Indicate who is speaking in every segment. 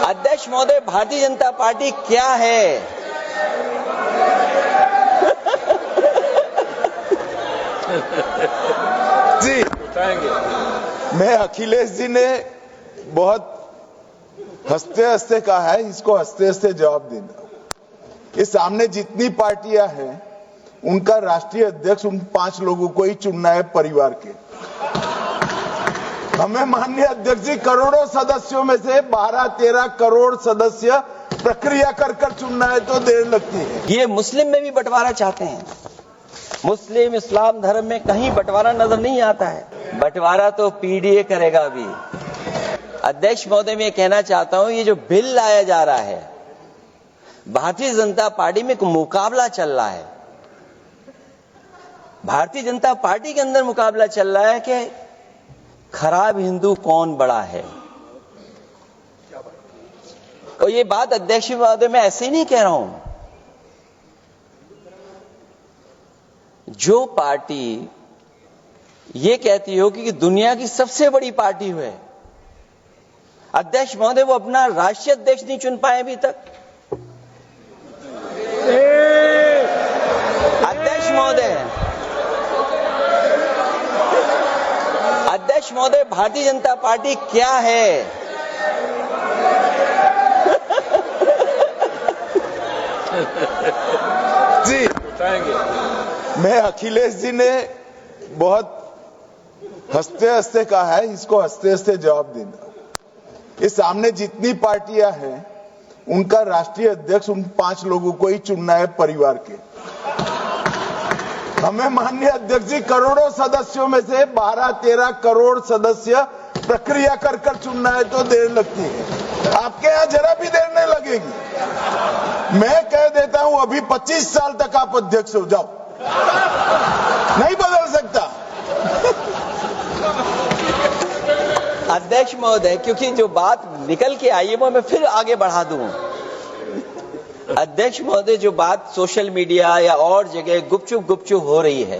Speaker 1: अध्यक्ष महोदय, भारतीय जनता पार्टी क्या है?
Speaker 2: जी, मैं अखिलेश जी ने बहुत हंसते हंसते कहा है, इसको हंसते हंसते जवाब देना। ये सामने जितनी पार्टियां हैं उनका राष्ट्रीय अध्यक्ष उन 5 लोगों को ही चुनना है परिवार के। हमें माननीय अध्यक्ष जी करोड़ों सदस्यों में से 12-13 करोड़ सदस्य प्रक्रिया कर कर चुनना है तो देर लगती है।
Speaker 1: ये मुस्लिम में भी बंटवारा चाहते हैं। मुस्लिम इस्लाम धर्म में कहीं बंटवारा नजर नहीं आता है। बंटवारा तो पीडीए करेगा अभी। अध्यक्ष महोदय, मैं कहना चाहता हूं, ये जो बिल लाया जा रहा है, भारतीय जनता पार्टी में एक मुकाबला चल रहा है। भारतीय जनता पार्टी के अंदर मुकाबला चल रहा है कि खराब हिंदू कौन बड़ा है। और ये बात अध्यक्ष महोदय मैं ऐसे ही नहीं कह रहा हूं। जो पार्टी ये कहती हो कि दुनिया की सबसे बड़ी पार्टी है, अध्यक्ष महोदय वो अपना राष्ट्रीय अध्यक्ष नहीं चुन पाए अभी तक। अध्यक्ष महोदय, भारतीय जनता पार्टी क्या है?
Speaker 2: जी, मैं अखिलेश जी ने बहुत हंसते हंसते कहा है, इसको हंसते हंसते जवाब देना। ये सामने जितनी पार्टियां हैं उनका राष्ट्रीय अध्यक्ष उन 5 लोगों को ही चुनना है परिवार के। हमें माननीय अध्यक्ष जी करोड़ों सदस्यों में से 12-13 करोड़ सदस्य प्रक्रिया कर कर चुनना है तो देर लगती है। आपके यहां जरा भी देर नहीं लगेगी। मैं कह देता हूं, अभी 25 साल तक आप अध्यक्ष हो जाओ, नहीं बदल सकता।
Speaker 1: अध्यक्ष महोदय, क्योंकि जो बात निकल के आई है वो मैं फिर आगे बढ़ा दूं। अध्यक्ष महोदय, जो बात सोशल मीडिया या और जगह गुपचुप हो रही है,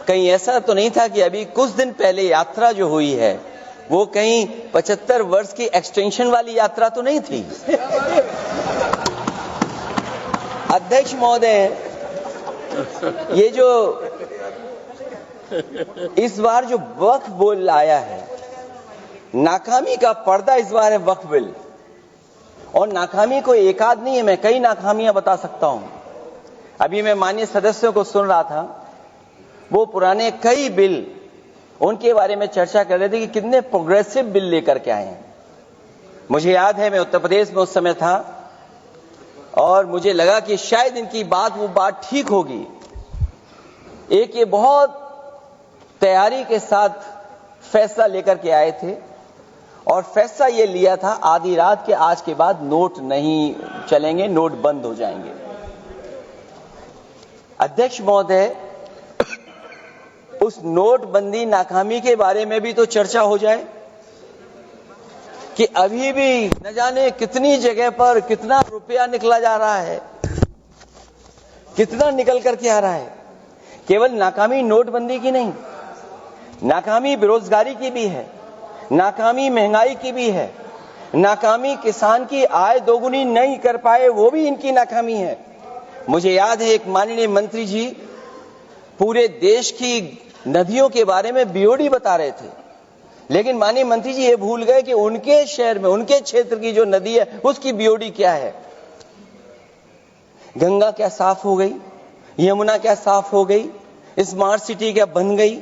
Speaker 1: कहीं ऐसा तो नहीं था कि अभी कुछ दिन पहले यात्रा जो हुई है वो कहीं 75 वर्ष की एक्सटेंशन वाली यात्रा तो नहीं थी। अध्यक्ष महोदय, ये जो इस बार जो वक्फ बिल आया है, नाकामी का पर्दा इस बार है वक्फ बिल। और नाकामी कोई एक आध नहीं है, मैं कई नाकामियां बता सकता हूं। अभी मैं माननीय सदस्यों को सुन रहा था, वो पुराने कई बिल उनके बारे में चर्चा कर रहे थे कि कितने प्रोग्रेसिव बिल लेकर के आए हैं। मुझे याद है, मैं उत्तर प्रदेश में उस समय था और मुझे लगा कि शायद इनकी वो बात ठीक होगी। एक ये बहुत तैयारी के साथ फैसला लेकर के आए थे और फैसला ये लिया था आधी रात के, आज के बाद नोट नहीं चलेंगे, नोट बंद हो जाएंगे। अध्यक्ष महोदय, उस नोटबंदी नाकामी के बारे में भी तो चर्चा हो जाए कि अभी भी न जाने कितनी जगह पर कितना रुपया निकला जा रहा है, कितना निकल करके आ रहा है। केवल नाकामी नोटबंदी की नहीं, नाकामी बेरोजगारी की भी है, नाकामी महंगाई की भी है, नाकामी किसान की आय दोगुनी नहीं कर पाए वो भी इनकी नाकामी है। मुझे याद है, एक माननीय मंत्री जी पूरे देश की नदियों के बारे में बीओडी बता रहे थे, लेकिन माननीय मंत्री जी ये भूल गए कि उनके शहर में, उनके क्षेत्र की जो नदी है उसकी बीओडी क्या है। गंगा क्या साफ हो गई, यमुना क्या साफ हो गई, स्मार्ट सिटी क्या बन गई,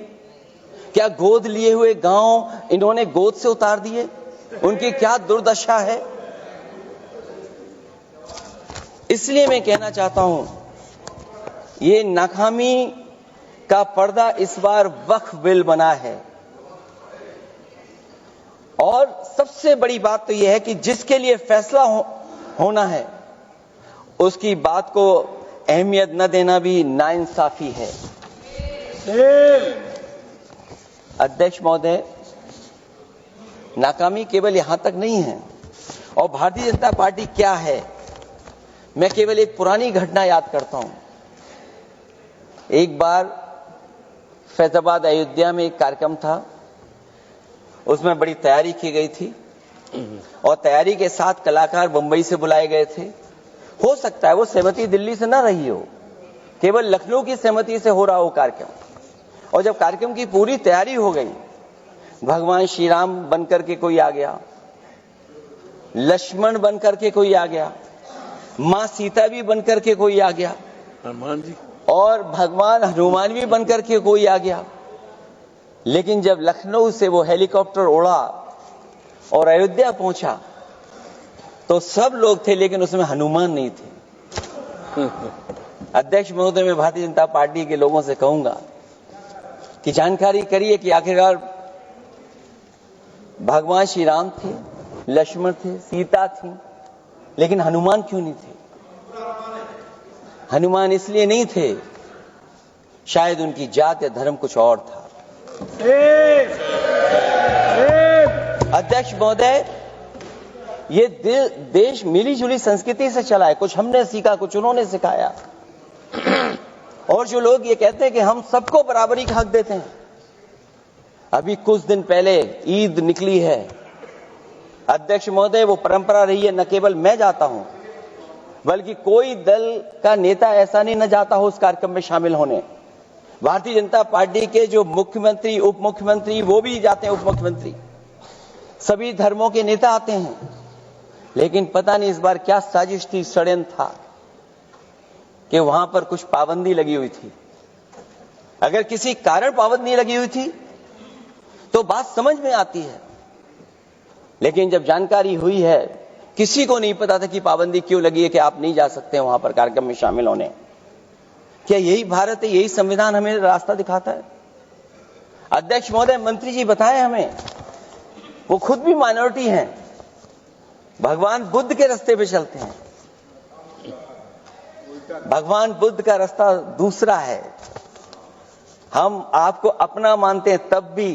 Speaker 1: क्या गोद लिए हुए गांव इन्होंने गोद से उतार दिए, उनकी क्या दुर्दशा है। इसलिए मैं कहना चाहता हूं, ये नाकामी का पर्दा इस बार वक्फ बिल बना है। और सबसे बड़ी बात तो यह है कि जिसके लिए फैसला होना है उसकी बात को अहमियत न देना भी नाइंसाफी है। अध्यक्ष महोदय, नाकामी केवल यहां तक नहीं है। और भारतीय जनता पार्टी क्या है, मैं केवल एक पुरानी घटना याद करता हूं। एक बार फैजाबाद अयोध्या में एक कार्यक्रम था, उसमें बड़ी तैयारी की गई थी और तैयारी के साथ कलाकार मुंबई से बुलाए गए थे। हो सकता है वो सहमति दिल्ली से ना रही हो, केवल लखनऊ की सहमति से हो रहा हो कार्यक्रम। और जब कार्यक्रम की पूरी तैयारी हो गई, भगवान श्री राम बनकर के कोई आ गया, लक्ष्मण बनकर के कोई आ गया, मां सीता भी बनकर के कोई आ गया,
Speaker 3: हनुमान जी
Speaker 1: और भगवान हनुमान भी बनकर के कोई आ गया। लेकिन जब लखनऊ से वो हेलीकॉप्टर उड़ा और अयोध्या पहुंचा तो सब लोग थे, लेकिन उसमें हनुमान नहीं थे। अध्यक्ष महोदय, मैं भारतीय जनता पार्टी के लोगों से कहूंगा कि जानकारी करिए कि आखिरकार भगवान श्री राम थे, लक्ष्मण थे, सीता थी, लेकिन हनुमान क्यों नहीं थे? हनुमान इसलिए नहीं थे, शायद उनकी जात या धर्म कुछ और था। अध्यक्ष महोदय, ये देश मिली जुली संस्कृति से चला है। कुछ हमने सीखा, कुछ उन्होंने सिखाया। और जो लोग ये कहते हैं कि हम सबको बराबरी का हक देते हैं, अभी कुछ दिन पहले ईद निकली है अध्यक्ष महोदय, वो परंपरा रही है, न केवल मैं जाता हूं बल्कि कोई दल का नेता ऐसा नहीं न जाता हो उस कार्यक्रम में शामिल होने। भारतीय जनता पार्टी के जो मुख्यमंत्री, उप मुख्यमंत्री, वो भी जाते हैं, उप मुख्यमंत्री, सभी धर्मों के नेता आते हैं। लेकिन पता नहीं इस बार क्या साजिश थी, षड्यंत्र था कि वहां पर कुछ पाबंदी लगी हुई थी। अगर किसी कारण पाबंदी लगी हुई थी तो बात समझ में आती है, लेकिन जब जानकारी हुई है, किसी को नहीं पता था कि पाबंदी क्यों लगी है कि आप नहीं जा सकते वहां पर कार्यक्रम में शामिल होने। क्या यही भारत है, यही संविधान हमें रास्ता दिखाता है? अध्यक्ष महोदय, मंत्री जी बताएं हमें, वो खुद भी माइनॉरिटी हैं, भगवान बुद्ध के रास्ते पे चलते हैं। भगवान बुद्ध का रास्ता दूसरा है। हम आपको अपना मानते हैं तब भी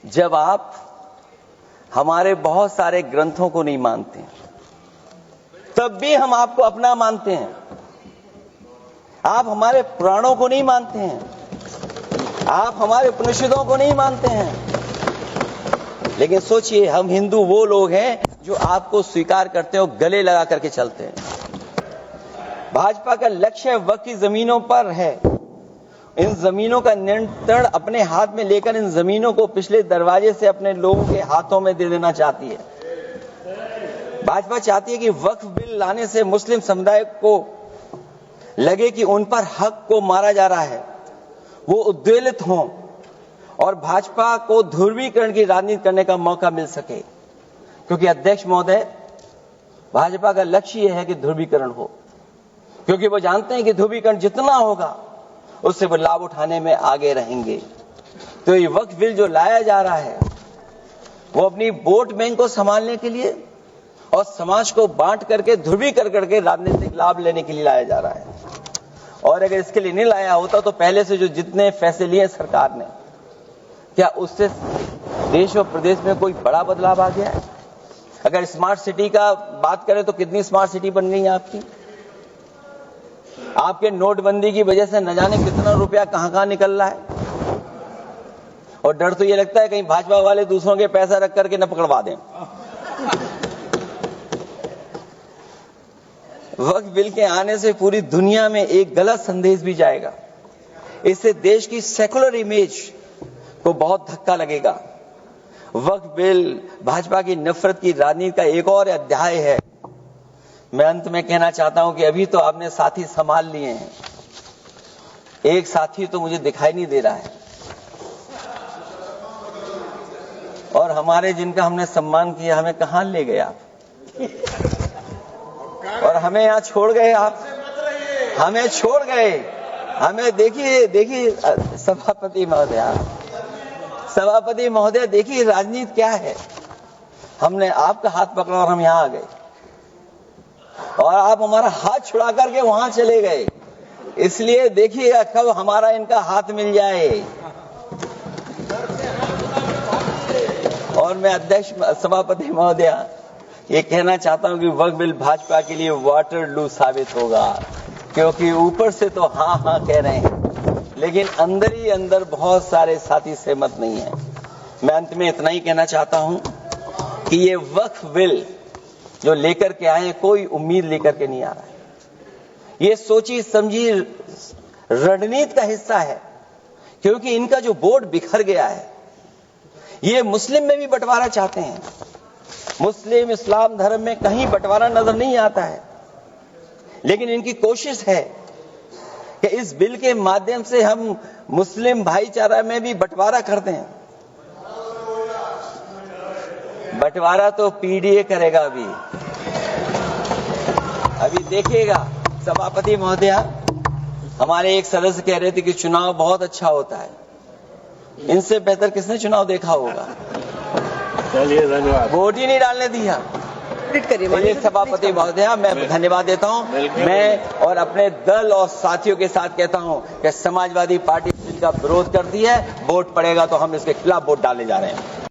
Speaker 1: जब आप हमारे बहुत सारे ग्रंथों को नहीं मानते हैं, तब भी हम आपको अपना मानते हैं। आप हमारे पुराणों को नहीं मानते हैं, आप हमारे उपनिषदों को नहीं मानते हैं। लेकिन सोचिए, हम हिंदू वो लोग हैं जो आपको स्वीकार करते हैं और गले लगा करके चलते हैं। भाजपा का लक्ष्य वक्फ की जमीनों पर है। इन जमीनों का नियंत्रण अपने हाथ में लेकर इन जमीनों को पिछले दरवाजे से अपने लोगों के हाथों में दे देना चाहती है। भाजपा चाहती है कि वक्फ बिल लाने से मुस्लिम समुदाय को लगे कि उन पर हक को मारा जा रहा है, वो उद्वेलित हों और भाजपा को ध्रुवीकरण की राजनीति करने का मौका मिल सके। क्योंकि अध्यक्ष महोदय, भाजपा का लक्ष्य यह है कि ध्रुवीकरण हो, क्योंकि वो जानते हैं कि ध्रुवीकरण जितना होगा उससे वो लाभ उठाने में आगे रहेंगे। तो ये वक्फ बिल जो लाया जा रहा है वो अपनी वोट बैंक को संभालने के लिए और समाज को बांट करके ध्रुवीकरण करके राजनीतिक लाभ लेने के लिए लाया जा रहा है। और अगर इसके लिए नहीं लाया होता तो पहले से जो जितने फैसले लिए सरकार ने, क्या उससे देश और प्रदेश में कोई बड़ा बदलाव आ गया है? अगर स्मार्ट सिटी का बात करें तो कितनी स्मार्ट सिटी बन गई है आपकी? आपके नोटबंदी की वजह से न जाने कितना रुपया कहां निकल रहा है। और डर तो ये लगता है कहीं भाजपा वाले दूसरों के पैसा रख करके न पकड़वा दें। वक्फ बिल के आने से पूरी दुनिया में एक गलत संदेश भी जाएगा। इससे देश की सेकुलर इमेज को बहुत धक्का लगेगा। वक्फ बिल भाजपा की नफरत की राजनीति का एक और अध्याय है। मैं अंत में कहना चाहता हूं कि अभी तो आपने साथी संभाल लिए हैं, एक साथी तो मुझे दिखाई नहीं दे रहा है। और हमारे जिनका हमने सम्मान किया, हमें कहां ले गए आप? और हमें यहां छोड़ गए आप, हमें छोड़ गए। हमें देखिए सभापति महोदय, देखिए राजनीति क्या है। हमने आपका हाथ पकड़ा और हम यहां आ गए और आप हमारा हाथ छुड़ा करके वहां चले गए। इसलिए देखिएगा कब हमारा इनका हाथ मिल जाए। और मैं अध्यक्ष सभापति महोदय ये कहना चाहता हूं कि वक्फ बिल भाजपा के लिए वाटरलू साबित होगा, क्योंकि ऊपर से तो हाँ हाँ कह रहे हैं, लेकिन अंदर ही अंदर बहुत सारे साथी सहमत नहीं है। मैं अंत में इतना ही कहना चाहता हूं कि ये वक्फ बिल जो लेकर के आए हैं, कोई उम्मीद लेकर के नहीं आ रहा है। ये सोची समझी रणनीति का हिस्सा है, क्योंकि इनका जो वोट बिखर गया है, ये मुस्लिम में भी बंटवारा चाहते हैं। मुस्लिम इस्लाम धर्म में कहीं बंटवारा नजर नहीं आता है, लेकिन इनकी कोशिश है कि इस बिल के माध्यम से हम मुस्लिम भाईचारा में भी बंटवारा करते हैं। बंटवारा तो पीडीए करेगा। अभी देखिएगा। सभापति महोदया, हमारे एक सदस्य कह रहे थे कि चुनाव बहुत अच्छा होता है। इनसे बेहतर किसने चुनाव देखा होगा?
Speaker 3: चलिए, धन्यवाद।
Speaker 1: वोट ही नहीं डालने दिया। सभापति महोदया, मैं धन्यवाद देता हूं। मैं और अपने दल और साथियों के साथ कहता हूं कि समाजवादी पार्टी जिनका विरोध करती है, वोट पड़ेगा तो हम इसके खिलाफ वोट डालने जा रहे हैं।